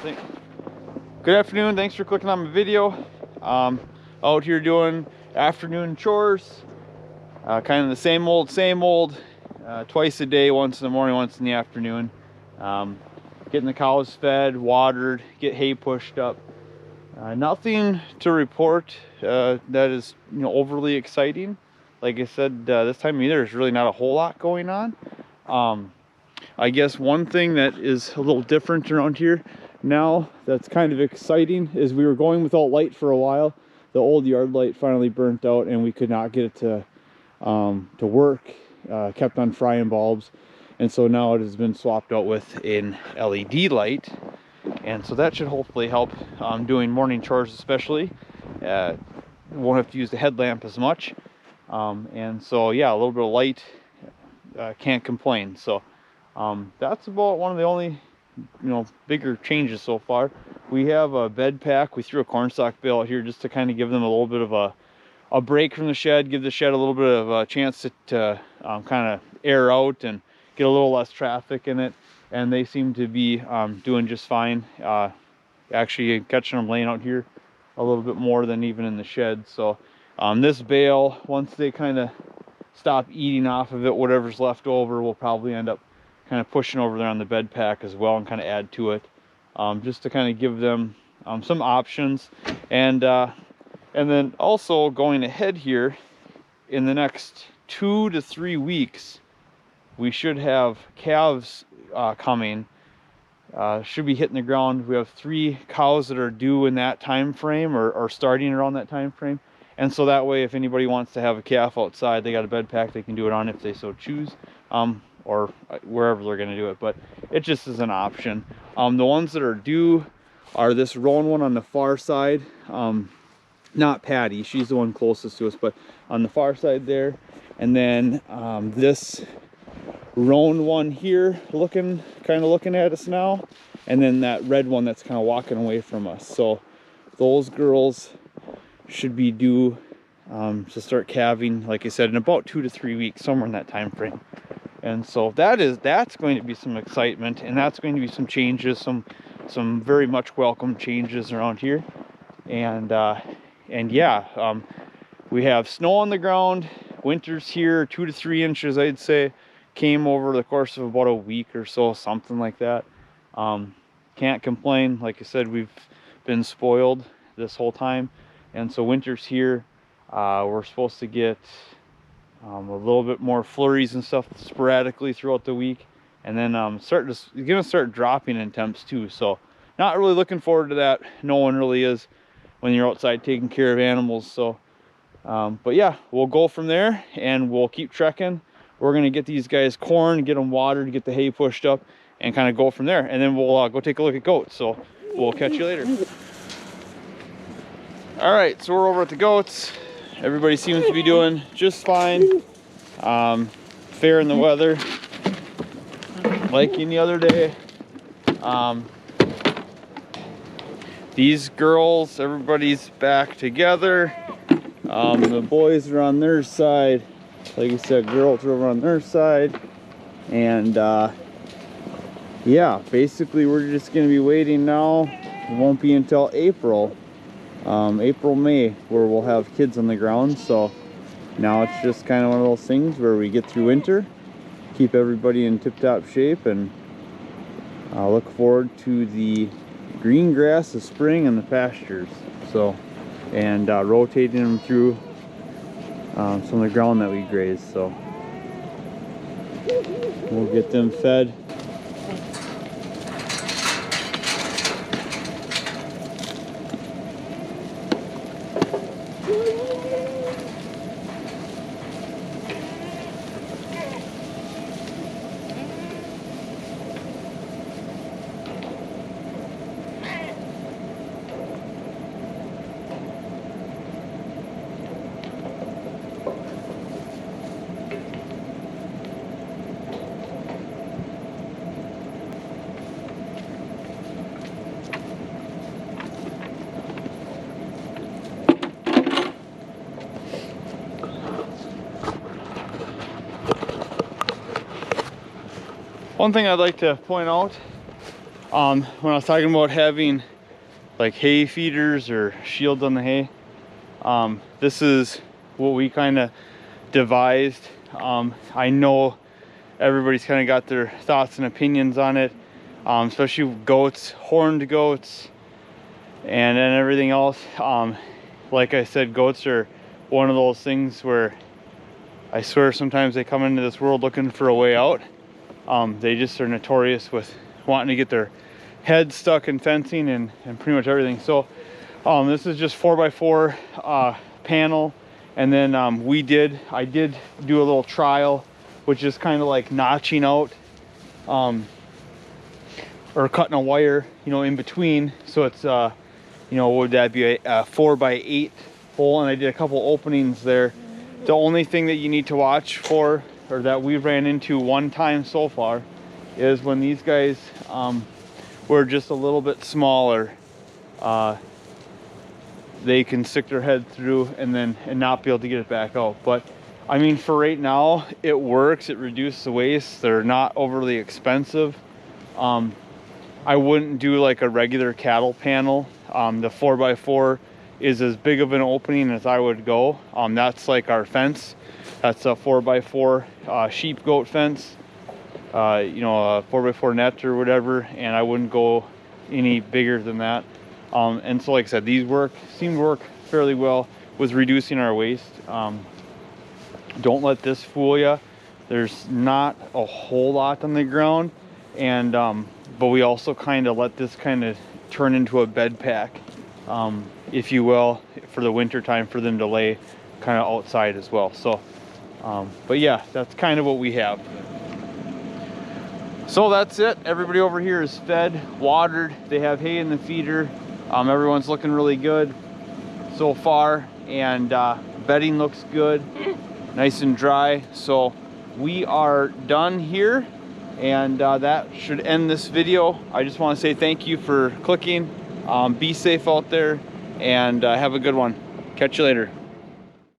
Good afternoon, thanks for clicking on my video. Out here doing afternoon chores. Kind of the same old, twice a day, once in the morning, once in the afternoon. Getting the cows fed, watered, get hay pushed up. Nothing to report that is overly exciting. Like I said, this time of year there's really not a whole lot going on. I guess one thing that is a little different around here now that's kind of exciting is we were going without light for a while. The old yard light finally burnt out and we could not get it to work. Kept on frying bulbs, and so now it has been swapped out with an LED light, and so that should hopefully help doing morning chores, especially. Won't have to use the headlamp as much, and so yeah, a little bit of light, can't complain. So that's about one of the only bigger changes so far. We have a bed pack. We threw a cornstalk bale out here just to kind of give them a little bit of a break from the shed, give the shed a little bit of a chance to kind of air out and get a little less traffic in it, and they seem to be doing just fine. Actually catching them laying out here a little bit more than even in the shed. So this bale, once they kind of stop eating off of it, whatever's left over, we'll probably end up kind of pushing over there on the bed pack as well and kind of add to it, just to kind of give them some options. And then also going ahead here, in the next 2 to 3 weeks, we should have calves coming. Should be hitting the ground. We have 3 cows that are due in that time frame, or starting around that time frame. And so that way, if anybody wants to have a calf outside, they got a bed pack they can do it on if they so choose, or wherever they're going to do it. But it just is an option. The ones that are due are this roan one on the far side. Not Patty, she's the one closest to us, but on the far side there. And then this roan one here kind of looking at us now, and then that red one that's kind of walking away from us. So those girls should be due to start calving, like I said, in about 2 to 3 weeks, somewhere in that time frame. And so that's going to be some excitement, and that's going to be some changes, some very much welcome changes around here. And yeah, we have snow on the ground. Winter's here, 2 to 3 inches, I'd say, came over the course of about a week or so, something like that. Can't complain. Like I said, we've been spoiled this whole time, and so winter's here. We're supposed to get a little bit more flurries and stuff sporadically throughout the week, and then it's gonna start dropping in temps too. So not really looking forward to that. No one really is when you're outside taking care of animals. So but yeah, we'll go from there and we'll keep trekking. We're gonna get these guys corn, get them watered, get the hay pushed up, and kind of go from there. And then we'll go take a look at goats. So we'll catch you later. All right, so we're over at the goats. Everybody seems to be doing just fine. Fair in the weather, like any other day. These girls, everybody's back together. The boys are on their side. Like I said, girls are over on their side. And yeah, basically we're just gonna be waiting now. It won't be until April, May, where we'll have kids on the ground. So now it's just kind of one of those things where we get through winter, keep everybody in tip-top shape, and look forward to the green grass of spring and the pastures. So, and rotating them through some of the ground that we graze. So we'll get them fed. One thing I'd like to point out When I was talking about having like hay feeders or shields on the hay, this is what we kind of devised. I know everybody's kind of got their thoughts and opinions on it, especially goats, horned goats, and then everything else. Like I said, goats are one of those things where I swear sometimes they come into this world looking for a way out. They just are notorious with wanting to get their head stuck in fencing and pretty much everything. So this is just 4x4 panel, and then I did do a little trial, which is kind of like notching out or cutting a wire, you know, in between. So it's you know, would that be a 4x8 hole, and I did a couple openings there. The only thing that you need to watch for, or that we ran into one time so far, is when these guys were just a little bit smaller, they can stick their head through and not be able to get it back out. But I mean, for right now, it works. It reduces the waste. They're not overly expensive. I wouldn't do like a regular cattle panel. The 4x4 is as big of an opening as I would go. That's like our fence. That's a 4x4 sheep goat fence. You know, a 4x4 net or whatever, and I wouldn't go any bigger than that. And so like I said, these seem to work fairly well with reducing our waste. Don't let this fool you. There's not a whole lot on the ground, and but we also kind of let this kind of turn into a bed pack, if you will, for the winter time, for them to lay kind of outside as well. So but yeah, that's kind of what we have. So that's it. Everybody over here is fed, watered. They have hay in the feeder. Everyone's looking really good so far, and bedding looks good, nice and dry. So we are done here, and that should end this video. I just want to say thank you for clicking. Be safe out there, and have a good one. Catch you later.